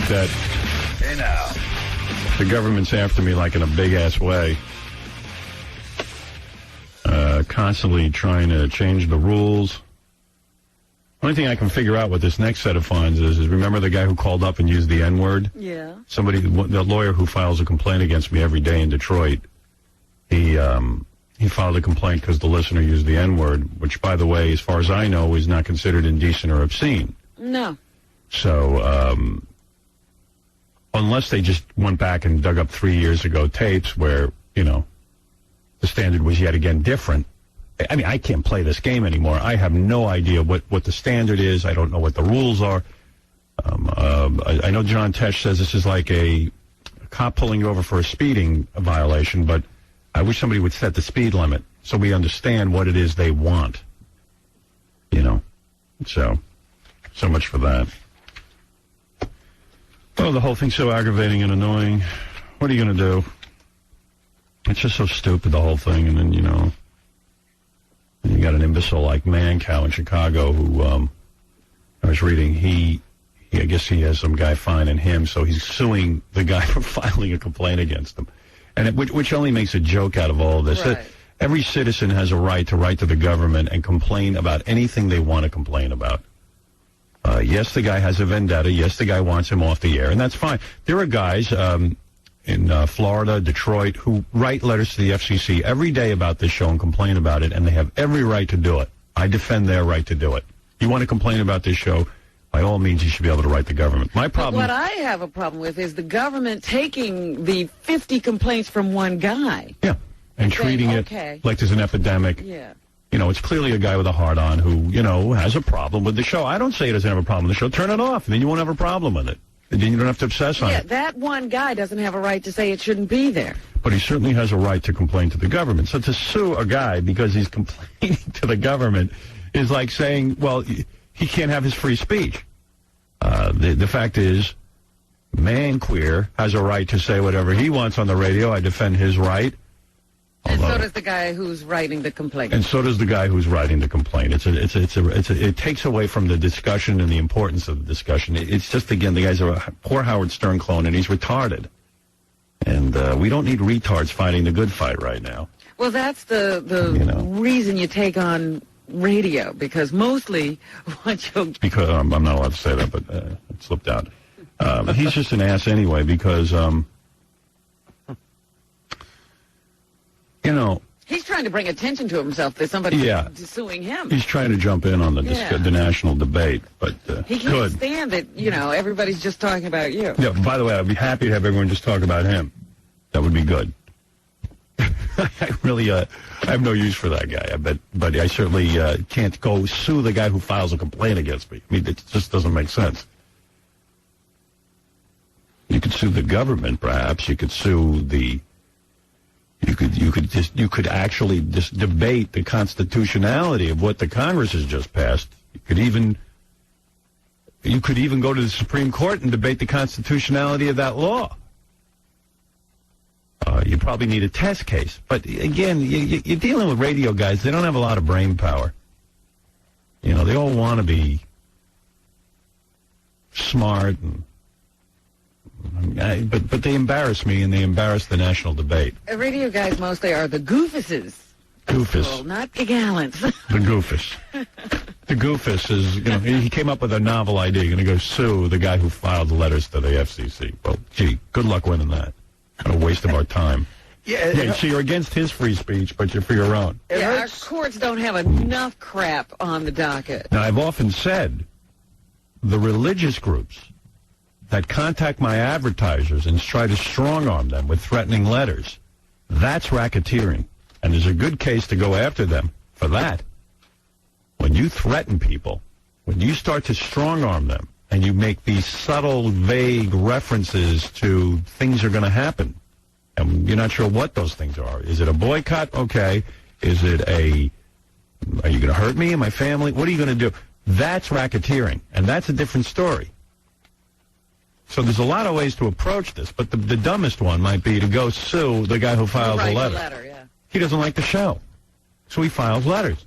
that Hey now. the government's after me like in a big-ass way. Constantly trying to change the rules. Only thing I can figure out with this next set of fines is remember the guy who called up and used the N-word? Yeah. Somebody, the lawyer who files a complaint against me every day in Detroit, he filed a complaint because the listener used the N-word, which, by the way, as far as I know, is not considered indecent or obscene. No. So, unless they just went back and dug up 3 years ago tapes where, you know, the standard was yet again different. I mean, I can't play this game anymore. I have no idea what the standard is. I don't know what the rules are. I know John Tesh says this is like a cop pulling you over for a speeding violation, but I wish somebody would set the speed limit so we understand what it is they want. You know, so much for that. Oh, the whole thing's so aggravating and annoying. What are you going to do? It's just so stupid, the whole thing, and then, you know, you got an imbecile like Mancow in Chicago who, I was reading, I guess he has some guy fining him, so he's suing the guy for filing a complaint against him. And which only makes a joke out of all of this. Right. Every citizen has a right to write to the government and complain about anything they want to complain about. Yes, the guy has a vendetta. Yes, the guy wants him off the air, and that's fine. There are guys in Florida, Detroit, who write letters to the FCC every day about this show and complain about it, and they have every right to do it. I defend their right to do it. You want to complain about this show, by all means, you should be able to write the government. My problem. But what I have a problem with is the government taking the 50 complaints from one guy. Yeah, and treating it like there's an epidemic. Yeah. You know, it's clearly a guy with a heart-on who, you know, has a problem with the show. I don't say he doesn't have a problem with the show. Turn it off, and then you won't have a problem with it. And then you don't have to obsess on it. Yeah, that one guy doesn't have a right to say it shouldn't be there. But he certainly has a right to complain to the government. So to sue a guy because he's complaining to the government is like saying, well, he can't have his free speech. The fact is, man queer has a right to say whatever he wants on the radio. I defend his right. And so does the guy who's writing the complaint. And so does the guy who's writing the complaint. It takes away from the discussion and the importance of the discussion. It's just, again, the guy's a poor Howard Stern clone, and he's retarded. And we don't need retards fighting the good fight right now. Well, that's the reason you take on radio, because mostly what you'll... Because I'm not allowed to say that, but it slipped out. He's just an ass anyway, because... you know, he's trying to bring attention to himself. There's somebody suing him. He's trying to jump in on the national debate, but he can't stand that. You know, everybody's just talking about you. Yeah. By the way, I'd be happy to have everyone just talk about him. That would be good. I really, I have no use for that guy. But I certainly can't go sue the guy who files a complaint against me. I mean, it just doesn't make sense. You could sue the government, perhaps. You could sue the. You could actually just debate the constitutionality of what the Congress has just passed. You could even go to the Supreme Court and debate the constitutionality of that law. You probably need a test case. But again, you're dealing with radio guys. They don't have a lot of brain power. You know, they all want to be smart and. But they embarrass me, and they embarrass the national debate. Radio guys mostly are the goofuses. Goofus. Not the gallants. The goofus. The goofus is, you know, he came up with a novel idea. You're going to go sue the guy who filed the letters to the FCC. Well, gee, good luck winning that. What a waste of our time. Yeah, so you're against his free speech, but you're for your own. Yeah, our courts don't have enough crap on the docket. Now, I've often said the religious groups that contact my advertisers and try to strong-arm them with threatening letters, that's racketeering. And there's a good case to go after them for that. When you threaten people, when you start to strong-arm them, and you make these subtle, vague references to things are going to happen, and you're not sure what those things are. Is it a boycott? Okay. Is it are you going to hurt me and my family? What are you going to do? That's racketeering, and that's a different story. So there's a lot of ways to approach this, but the dumbest one might be to go sue the guy who files a letter. He doesn't like the show, so he files letters.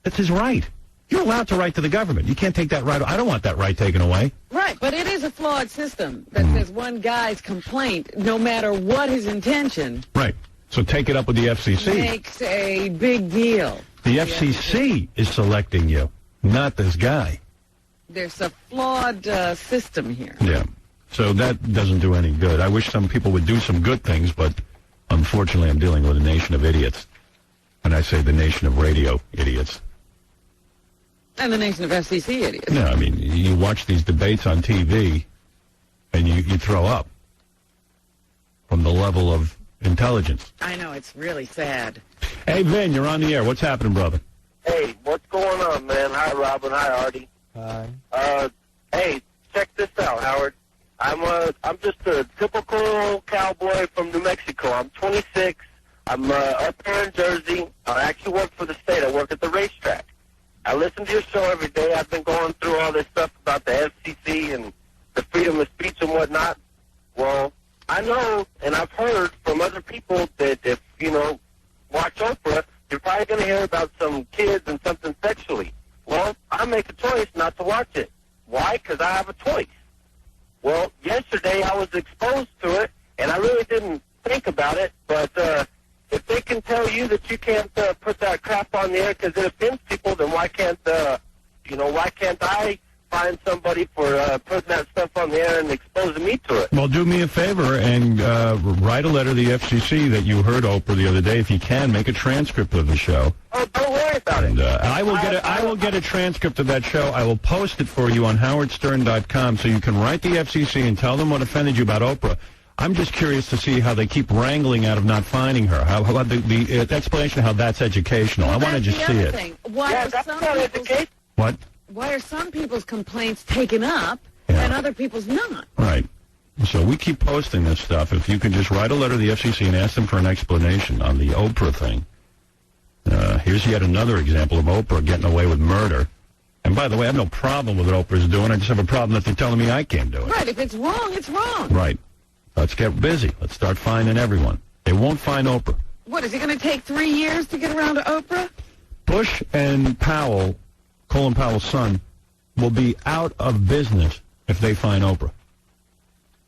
That's his right. You're allowed to write to the government. You can't take that right. I don't want that right taken away. Right. Right, but it is a flawed system that says one guy's complaint, no matter what his intention, Right. So take it up with the FCC. makes a big deal. The FCC is selecting you, not this guy. There's a flawed system here. Yeah. So that doesn't do any good. I wish some people would do some good things, but unfortunately I'm dealing with a nation of idiots. And I say the nation of radio idiots. And the nation of FCC idiots. No, I mean, you watch these debates on TV, and you throw up from the level of intelligence. I know, it's really sad. Hey, Vin, you're on the air. What's happening, brother? Hey, what's going on, man? Hi, Robin. Hi, Artie. Hi. Hey, check this out, Howard. I'm just a typical cowboy from New Mexico. I'm 26. I'm up here in Jersey. I actually work for the state. I work at the racetrack. I listen to your show every day. I've been going through all this stuff about the FCC and the freedom of speech and whatnot. Well, I know, and I've heard from other people that if, watch Oprah, you're probably going to hear about some kids and something sexually. Well, I make a choice not to watch it. Why? Because I have a choice. Well, yesterday I was exposed to it, and I really didn't think about it, but if they can tell you that you can't put that crap on the air because it offends people, then why can't I find somebody for putting that stuff on the air and exposing me to it? Well, do me a favor and write a letter to the FCC that you heard Oprah the other day. If you can, make a transcript of the show. Oh, don't worry about it. And I will get a transcript of that show. I will post it for you on howardstern.com so you can write the FCC and tell them what offended you about Oprah. I'm just curious to see how they keep wrangling out of not finding her. How about the explanation of how that's educational? Well, I want to just see it. Thing. That's not education. What? Why are some people's complaints taken up and other people's not? Right. So we keep posting this stuff. If you can just write a letter to the FCC and ask them for an explanation on the Oprah thing. Here's yet another example of Oprah getting away with murder. And by the way, I have no problem with what Oprah's doing. I just have a problem that they're telling me I can't do it. Right. If it's wrong, it's wrong. Right. Let's get busy. Let's start finding everyone. They won't find Oprah. What, is it going to take 3 years to get around to Oprah? Bush and Powell, Colin Powell's son, will be out of business if they find Oprah.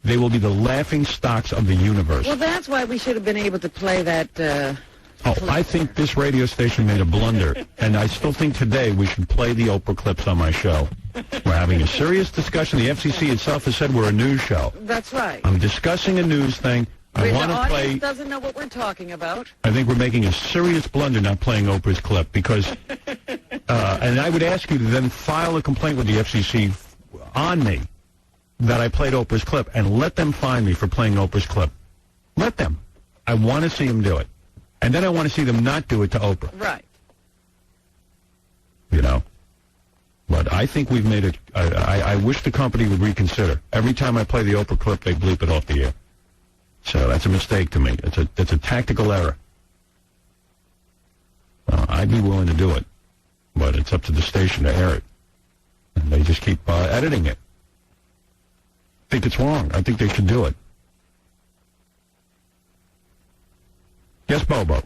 They will be the laughing stocks of the universe. Well, that's why we should have been able to play that... I think this radio station made a blunder, and I still think today we should play the Oprah clips on my show. We're having a serious discussion. The FCC itself has said we're a news show. That's right. I'm discussing a news thing. I want to The play... audience doesn't know what we're talking about. I think we're making a serious blunder not playing Oprah's clip because... and I would ask you to then file a complaint with the FCC on me that I played Oprah's clip and let them fine me for playing Oprah's clip. Let them. I want to see them do it. And then I want to see them not do it to Oprah. Right. But I think we've made it... I wish the company would reconsider. Every time I play the Oprah clip, they bleep it off the air. So that's a mistake to me. It's a tactical error. I'd be willing to do it. But it's up to the station to air it. And they just keep editing it. I think it's wrong. I think they should do it. Yes, Bobo.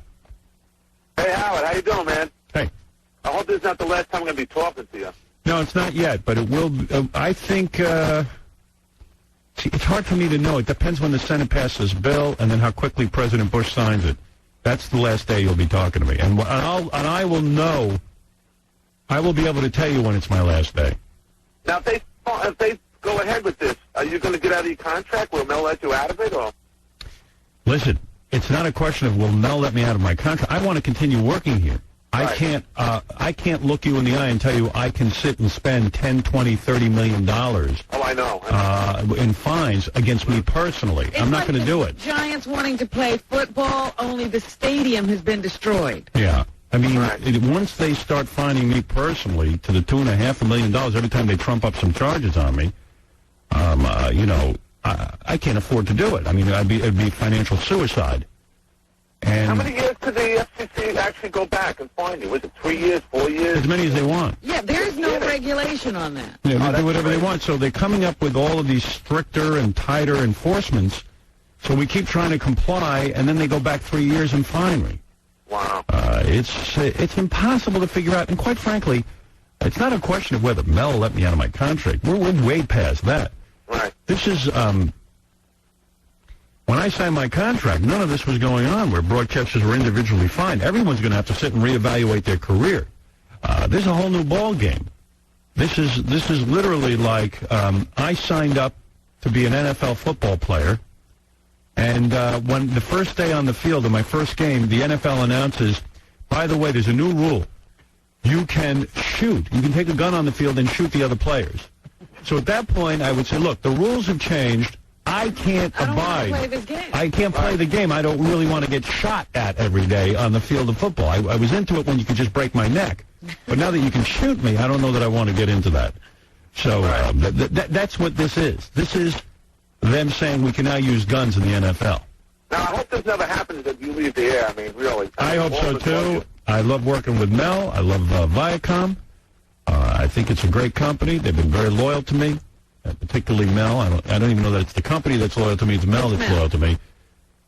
Hey, Howard, how you doing, man? Hey. I hope this is not the last time I'm going to be talking to you. No, it's not yet, but it will. I think it's hard for me to know. It depends when the Senate passes a bill and then how quickly President Bush signs it. That's the last day you'll be talking to me, and I will know. I will be able to tell you when it's my last day. Now, if they go ahead with this, are you going to get out of your contract? Will Mel let you out of it, or? Listen, it's not a question of will Mel let me out of my contract. I want to continue working here. Right. I can't look you in the eye and tell you I can sit and spend $10, $20, $30 million. Oh, I know. In fines against me personally. I'm not going to do it. Giants wanting to play football, only the stadium has been destroyed. Yeah. I mean, Right. Once they start fining me personally to the tune of $500,000 every time they trump up some charges on me, I can't afford to do it. I mean, it'd be financial suicide. And How many years could the FCC actually go back and find you? Was it 3 years, 4 years? as many as they want. Yeah, there's no regulation on that. Yeah, they do whatever they want. So they're coming up with all of these stricter and tighter enforcements. So we keep trying to comply, and then they go back 3 years and fine me. Wow. It's impossible to figure out. And quite frankly, It's not a question of whether Mel let me out of my contract. We're way past that. Right. This is, when I signed my contract, none of this was going on where broadcasters were individually fined. Everyone's going to have to sit and reevaluate their career. This is a whole new ball game. This is literally like I signed up to be an NFL football player, and when the first day on the field of my first game, the NFL announces, by the way, there's a new rule. You can shoot. You can take a gun on the field and shoot the other players. So at that point, I would say, look, the rules have changed. I can't abide. Play this game. I can't play the game. I don't really want to get shot at every day on the field of football. I was into it when you could just break my neck. But now that you can shoot me, I don't know that I want to get into that. So that's what this is. This is them saying we can now use guns in the NFL. Now, I hope this never happens that you leave the air. I mean, really. I hope so, too. I love working with Mel. I love Viacom. I think it's a great company. They've been very loyal to me, particularly Mel. I don't even know that it's the company that's loyal to me. It's Mel that's loyal to me.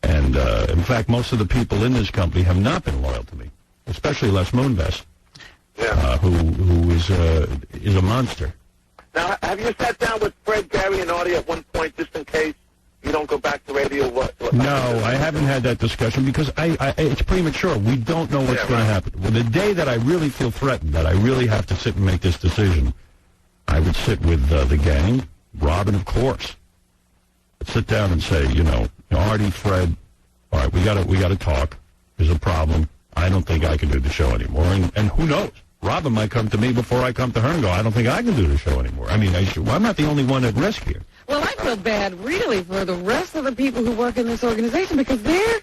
And, in fact, most of the people in this company have not been loyal to me, especially Les Moonves, who is a monster. Now, have you sat down with Fred, Gary, and Artie at one point just in case you don't go back to radio? No, I haven't had that discussion because it's premature. We don't know what's going to happen. Well, the day that I really feel threatened, that I really have to sit and make this decision, I would sit with the gang, Robin, of course. I'd sit down and say, Artie, Fred, all right, we got to talk. There's a problem. I don't think I can do the show anymore. And who knows? Robin might come to me before I come to her and go, I don't think I can do the show anymore. I mean, I'm not the only one at risk here. Well, I feel bad, really, for the rest of the people who work in this organization because they're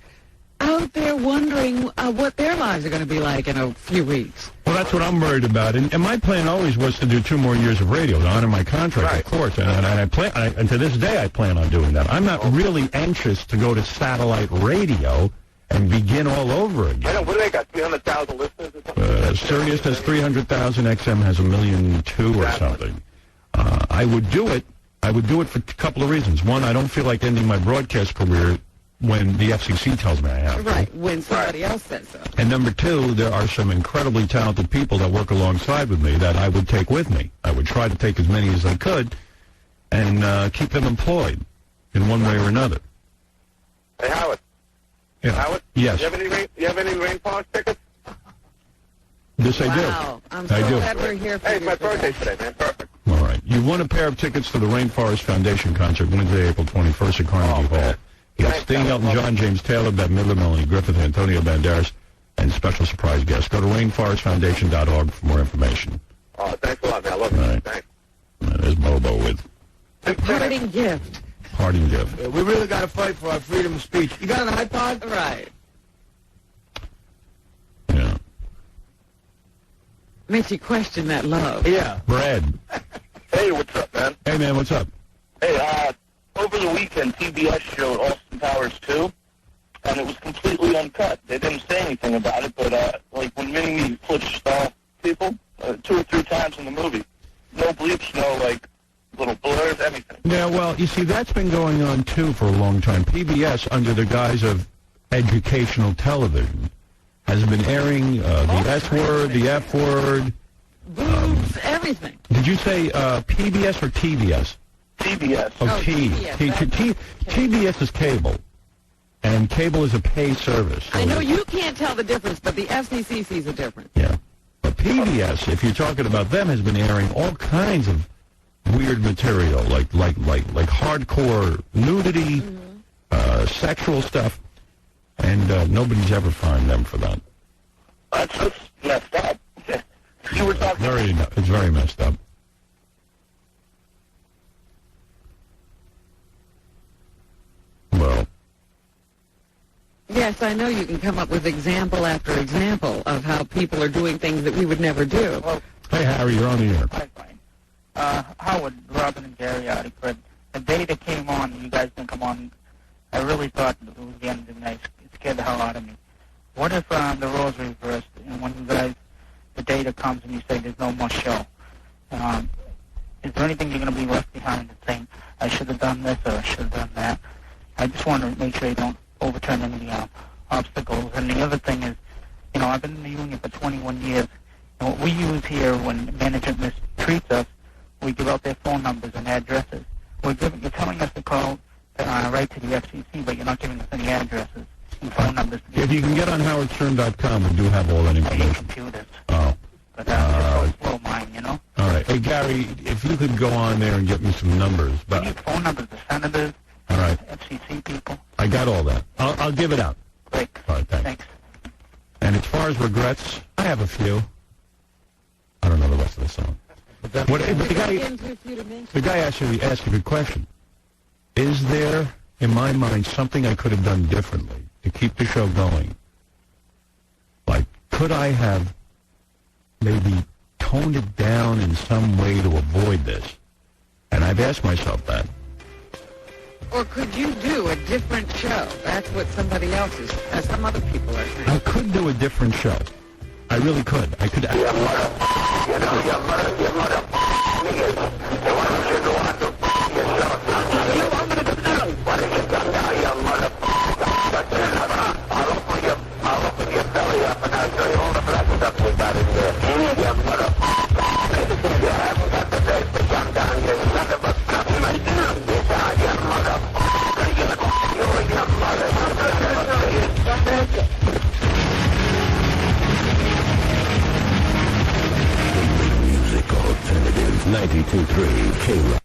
out there wondering what their lives are going to be like in a few weeks. Well, that's what I'm worried about. And my plan always was to do 2 more years of radio, to honor my contract, of course. And to this day, I plan on doing that. I'm not really anxious to go to satellite radio and begin all over again. I know. What do they got, 300,000 listeners or something? Sirius has 300,000. XM has 1.2 million or something. I would do it. I would do it for a couple of reasons. One, I don't feel like ending my broadcast career when the FCC tells me I have to. Right, when somebody else says so. And number 2, there are some incredibly talented people that work alongside with me that I would take with me. I would try to take as many as I could and keep them employed in one way or another. Hey, Howard. Yeah. Howard? Yes. You have any Rainforest tickets? Yes, I do. Wow. I'm so glad we're here for you. Hey, it's my birthday today, man. Perfect. All right. You won a pair of tickets to the Rainforest Foundation concert Wednesday, April 21st at Carnegie Hall. You got Sting, Elton John, James Taylor, Bette Midler, Melanie Griffith, Antonio Banderas, and special surprise guests. Go to rainforestfoundation.org for more information. Oh, thanks a lot, man. I love you. Right. Thanks. There's Mobo with Parting gift. parting gift. We really got to fight for our freedom of speech. You got an iPod? Right. Yeah. Makes you question that love. Yeah. Brad. Hey, what's up, man? Hey, man, what's up? Hey, over the weekend, TBS showed Austin Powers 2, and it was completely uncut. They didn't say anything about it, but, like, when Mini-Me flips people 2 or 3 times in the movie, no bleeps, no, like, little blurs, everything. Yeah, well, you see, that's been going on, too, for a long time. PBS, under the guise of educational television, has been airing the S word, the F word. Boobs, everything. Did you say PBS or TBS? TBS. Oh, TBS is cable, and cable is a pay service. So I know you can't tell the difference, but the FCC sees a difference. Yeah. But PBS, if you're talking about them, has been airing all kinds of weird material, like hardcore nudity, sexual stuff, and nobody's ever fined them for that. That's just messed up. You were talking... It's very messed up. Well... Yes, I know you can come up with example after example of how people are doing things that we would never do. Well, hey, Harry, you're on the air. Hi, fine. Howard, Robin, and Gary, Artie, Fred, the day that came on, you guys didn't come on, I really thought it was the end of the night. It scared the hell out of me. What if the roles are reversed, and when you guys, the day that comes and you say there's no more show, is there anything you're going to be left behind and saying, I should have done this or I should have done that? I just want to make sure you don't overturn any obstacles. And the other thing is, I've been in the union for 21 years, And what we use here when management mistreats us, we give out their phone numbers and addresses. You're telling us to call right to the FCC, but you're not giving us any addresses and phone numbers. If you can get on howardstern.com, we do have all that information. Computers. Oh. But it's so slow mine, you know? All right. Hey, Gary, if you could go on there and get me some numbers. We need phone numbers, the senators, all right. FCC people. I got all that. I'll give it out. Great. All right, thanks. And as far as regrets, I have a few. I don't know the rest of the song. But the guy actually asked a good question. Is there, in my mind, something I could have done differently to keep the show going? Like, could I have maybe toned it down in some way to avoid this? And I've asked myself that. Or could you do a different show? That's what somebody else is, some other people are saying. I could do a different show. I really could. I could. Music Alternative 92.3 K-Rock.